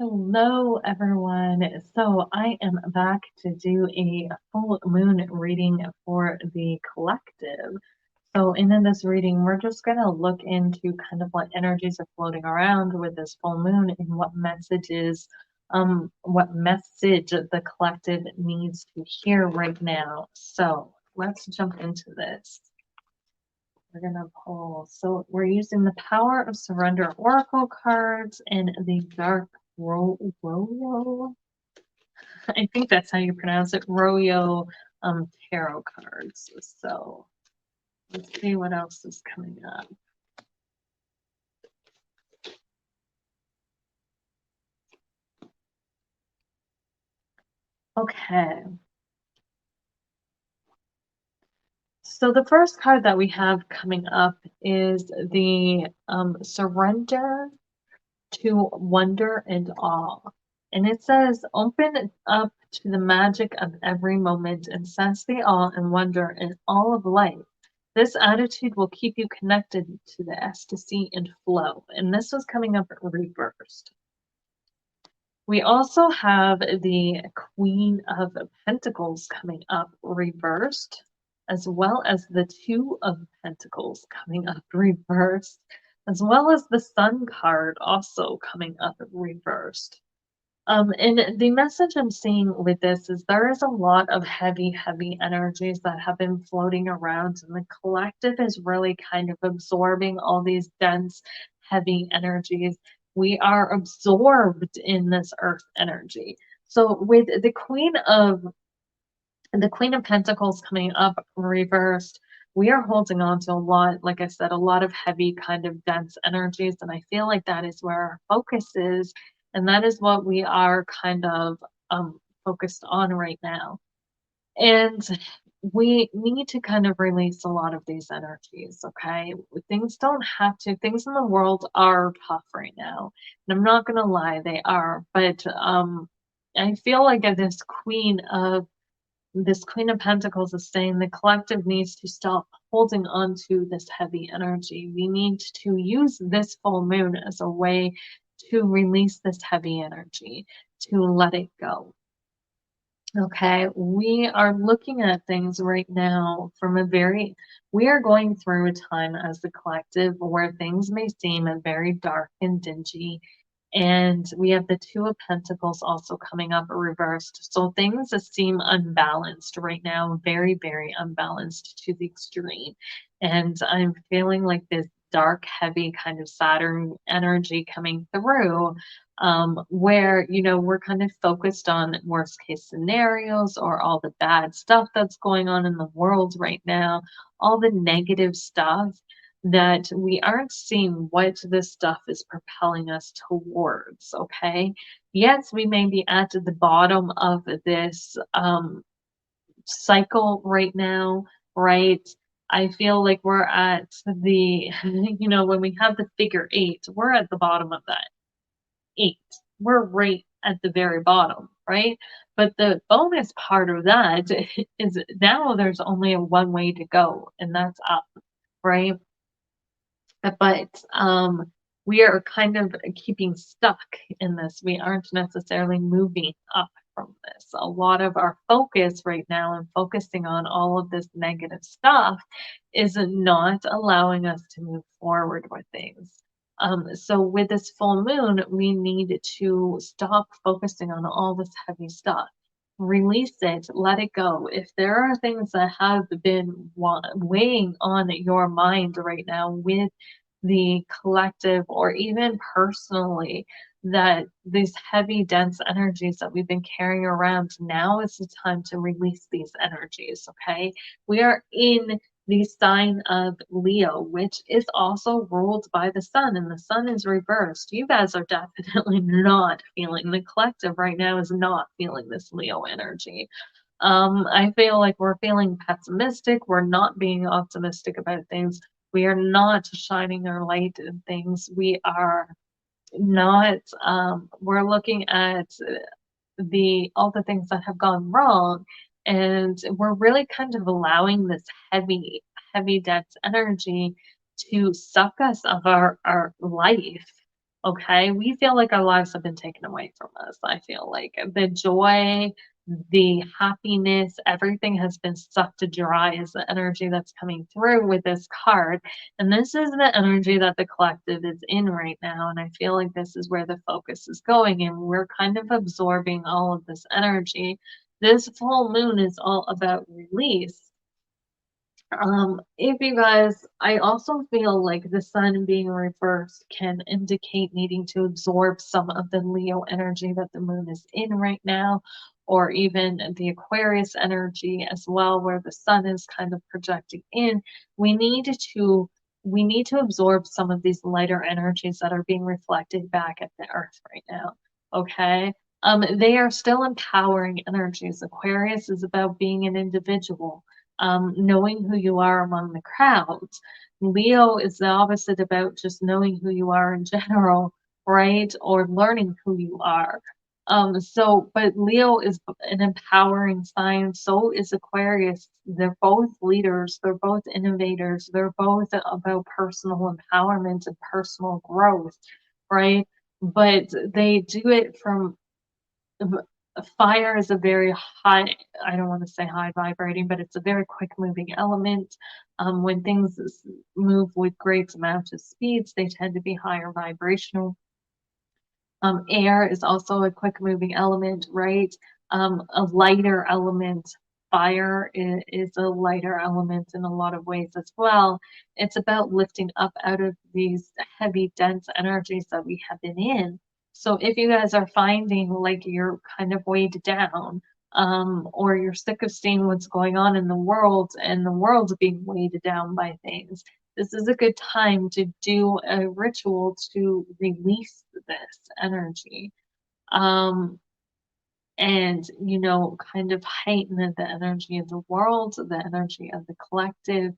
Hello, everyone. So I am back to do a full moon reading for the collective. So in this reading, we're just going to look into kind of what energies are floating around with this full moon and what message the collective needs to hear right now. So let's jump into this. We're going to pull. So we're using the Power of Surrender Oracle cards and the Dark Royo. I think that's how you pronounce it. Royo tarot cards. So let's see what else is coming up. Okay. So the first card that we have coming up is the Surrender to Wonder and Awe. And it says, open up to the magic of every moment and sense the awe and wonder in all of life. This attitude will keep you connected to the ecstasy and flow. And this was coming up reversed. We also have the Queen of Pentacles coming up reversed, as well as the Two of Pentacles coming up reversed, as well as the Sun card also coming up reversed. And the message I'm seeing with this is there is a lot of heavy energies that have been floating around, and the collective is really kind of absorbing all these dense, heavy energies. We are absorbed in this earth energy. So with the Queen of Pentacles coming up reversed, we are holding on to a lot, like I said, a lot of heavy kind of dense energies. And I feel like that is where our focus is. And that is what we are kind of focused on right now. And we need to kind of release a lot of these energies, okay? Things don't have to, things in the world are tough right now. And I'm not going to lie, they are. But I feel like this Queen of Pentacles is saying the collective needs to stop holding on to this heavy energy. We need to use this full moon as a way to release this heavy energy, to let it go. Okay, we are looking at things right now from we are going through a time as the collective where things may seem very dark and dingy. And we have the Two of Pentacles also coming up reversed. So things seem unbalanced right now, very unbalanced to the extreme. And I'm feeling like this dark, heavy kind of Saturn energy coming through, where, we're kind of focused on worst case scenarios or all the bad stuff that's going on in the world right now, all the negative stuff, that we aren't seeing what this stuff is propelling us towards, okay? Yes, we may be at the bottom of this cycle right now, right? I feel like we're at the, when we have the figure 8, we're at the bottom of that 8. We're right at the very bottom, right? But the bonus part of that is now there's only a one way to go, and that's up, right? But we are kind of keeping stuck in this. We aren't necessarily moving up from this. A lot of our focus right now and focusing on all of this negative stuff is not allowing us to move forward with things. So with this full moon, we need to stop focusing on all this heavy stuff. Release it, let it go. If there are things that have been weighing on your mind right now with the collective or even personally, that these heavy, dense energies that we've been carrying around, now is the time to release these energies, okay? We are in the sign of Leo, which is also ruled by the sun, and the sun is reversed. You guys are definitely not feeling, the collective right now is not feeling this Leo energy. I feel like we're feeling pessimistic. We're not being optimistic about things. We are not shining our light in things. We are not, we're looking at all the things that have gone wrong, and we're really kind of allowing this heavy dense energy to suck us of our life. Okay, we feel like our lives have been taken away from us. I feel like the joy, the happiness, everything has been sucked dry is the energy that's coming through with this card. And this is the energy that the collective is in right now. And I feel like this is where the focus is going, and we're kind of absorbing all of this energy. This full moon is all about release. If you guys, I also feel like the sun being reversed can indicate needing to absorb some of the Leo energy that the moon is in right now, or even the Aquarius energy as well, where the sun is kind of projecting in. We need to we need to absorb some of these lighter energies that are being reflected back at the earth right now. Okay. They are still empowering energies. Aquarius is about being an individual, knowing who you are among the crowds. Leo is the opposite, about just knowing who you are in general, right? Or learning who you are. But Leo is an empowering sign. So is Aquarius. They're both leaders. They're both innovators. They're both about personal empowerment and personal growth, right? But they do it from fire is a very high, I don't want to say high vibrating, but it's a very quick moving element. When things move with great amounts of speeds, they tend to be higher vibrational. Air is also a quick moving element, right? A lighter element. Fire is a lighter element in a lot of ways as well. It's about lifting up out of these heavy, dense energies that we have been in. So if you guys are finding like you're kind of weighed down, or you're sick of seeing what's going on in the world and the world's being weighed down by things, this is a good time to do a ritual to release this energy. Um, and, kind of heighten the energy of the world, the energy of the collective,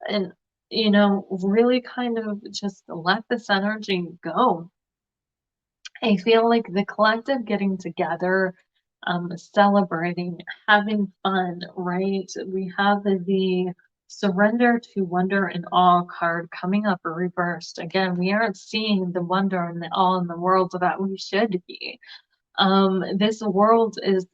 and, really kind of just let this energy go. I feel like the collective getting together, celebrating, having fun, right? We have the surrender to wonder and awe card coming up reversed. Again, we aren't seeing the wonder and the awe in the world that we should be. This world is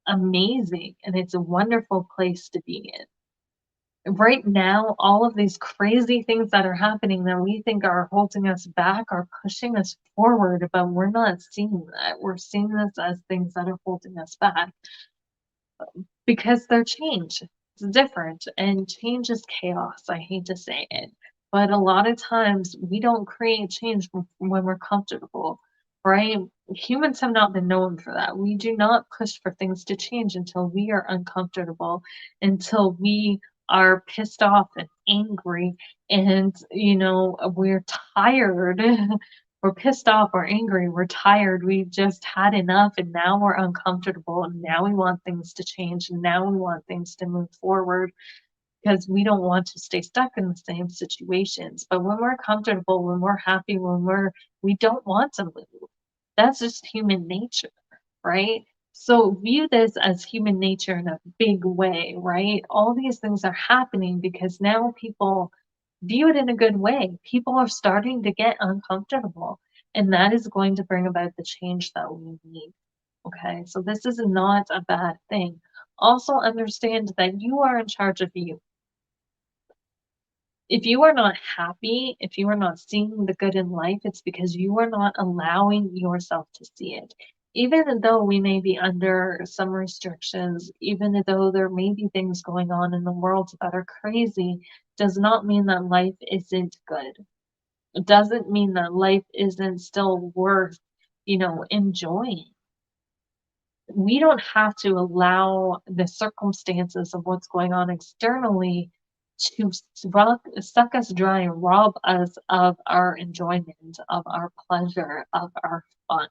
amazing, and it's a wonderful place to be in. Right now, all of these crazy things that are happening that we think are holding us back are pushing us forward, but we're not seeing that. We're seeing this as things that are holding us back because they're change. It's different, and change is chaos. I hate to say it, but a lot of times we don't create change when we're comfortable, right? Humans have not been known for that. We do not push for things to change until we are uncomfortable, until we are pissed off and angry, and we're tired. We're pissed off, we're angry, we're tired, we've just had enough, and now we're uncomfortable, and now we want things to change, and now we want things to move forward because we don't want to stay stuck in the same situations. But when we're comfortable, when we're happy, we don't want to move. That's just human nature, right? So view this as human nature in a big way, right? All these things are happening because now people view it in a good way. People are starting to get uncomfortable, and that is going to bring about the change that we need. Okay, so this is not a bad thing. Also, understand that you are in charge of you. If you are not happy, if you are not seeing the good in life, it's because you are not allowing yourself to see it. Even though we may be under some restrictions, even though there may be things going on in the world that are crazy, does not mean that life isn't good. It doesn't mean that life isn't still worth, enjoying. We don't have to allow the circumstances of what's going on externally to suck us dry and rob us of our enjoyment, of our pleasure, of our fun.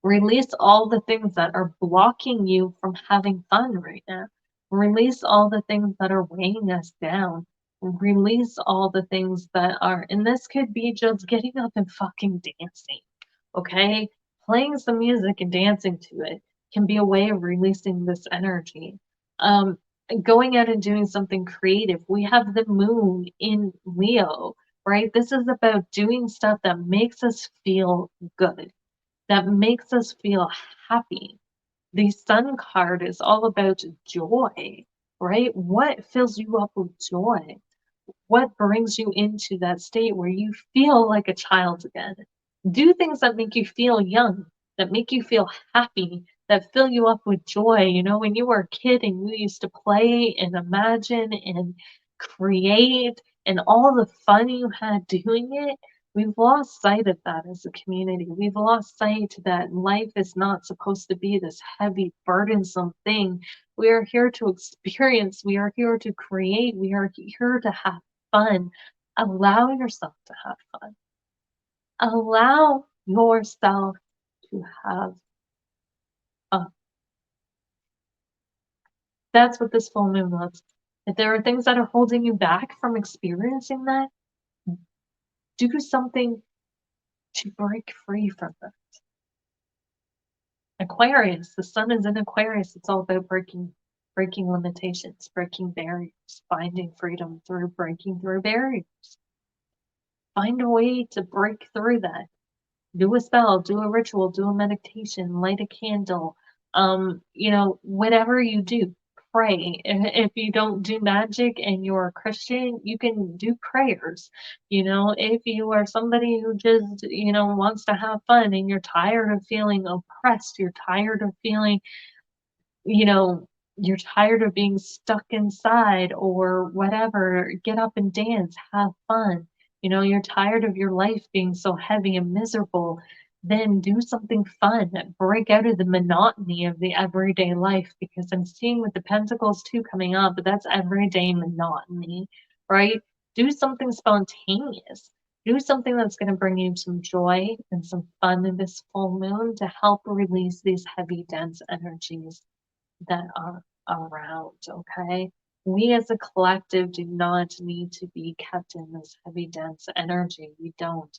Release all the things that are blocking you from having fun right now. Release all the things that are weighing us down. Release all the things that are, and this could be just getting up and fucking dancing, okay? Playing some music and dancing to it can be a way of releasing this energy. Um, Going out and doing something creative. We have the moon in Leo. right? This is about doing stuff that makes us feel good, that makes us feel happy. The Sun card is all about joy, right? What fills you up with joy? What brings you into that state where you feel like a child again? Do things that make you feel young, that make you feel happy, that fill you up with joy. You know, when you were a kid and you used to play and imagine and create and all the fun you had doing it, we've lost sight of that as a community. We've lost sight that life is not supposed to be this heavy, burdensome thing. We are here to experience, we are here to create, we are here to have fun. Allow yourself to have fun. Allow yourself to have fun. That's what this full moon was. If there are things that are holding you back from experiencing that, do something to break free from them. Aquarius, the sun is in Aquarius. It's all about breaking limitations, breaking barriers, finding freedom through breaking through barriers. Find a way to break through that. Do a spell, do a ritual, do a meditation, light a candle, you know, whatever you do, pray. If you don't do magic and you're a Christian, you can do prayers. You know, if you are somebody who just, you know, wants to have fun and you're tired of feeling oppressed, you're tired of feeling, you know, you're tired of being stuck inside or whatever, get up and dance, have fun. You know, you're tired of your life being so heavy and miserable, then do something fun. Break out of the monotony of the everyday life, because I'm seeing with the Pentacles too coming up, but that's everyday monotony, right? Do something spontaneous. Do something that's going to bring you some joy and some fun in this full moon to help release these heavy, dense energies that are around, okay? We as a collective do not need to be kept in this heavy, dense energy. We don't.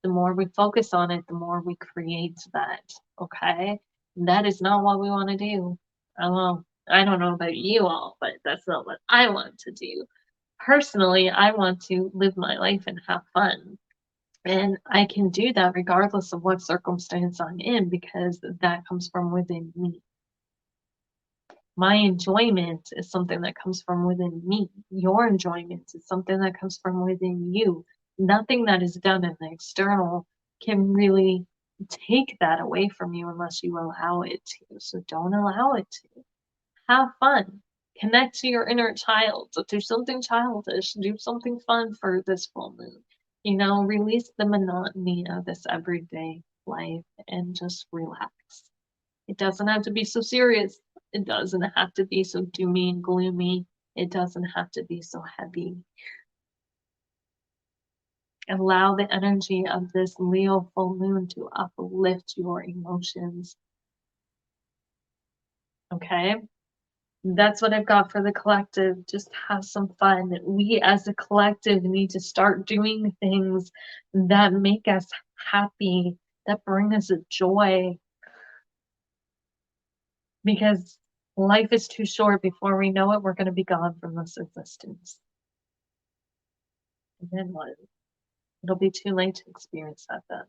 The more we focus on it, the more we create that, okay? And that is not what we want to do. Well, I don't know about you all, but that's not what I want to do. Personally, I want to live my life and have fun. And I can do that regardless of what circumstance I'm in, because that comes from within me. My enjoyment is something that comes from within me. Your enjoyment is something that comes from within you. Nothing that is done in the external can really take that away from you unless you allow it to. So don't allow it to. Have fun. Connect to your inner child. So do something childish. Do something fun for this full moon. You know, release the monotony of this everyday life and just relax. It doesn't have to be so serious. It doesn't have to be so doomy and gloomy. It doesn't have to be so heavy. Allow the energy of this Leo full moon to uplift your emotions. Okay? That's what I've got for the collective. Just have some fun. We as a collective need to start doing things that make us happy, that bring us joy, because life is too short. Before we know it, we're going to be gone from this existence. And then what? It'll be too late to experience that then.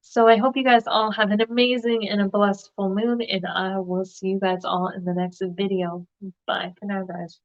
So I hope you guys all have an amazing and a blessed full moon, and I will see you guys all in the next video. Bye for now, guys.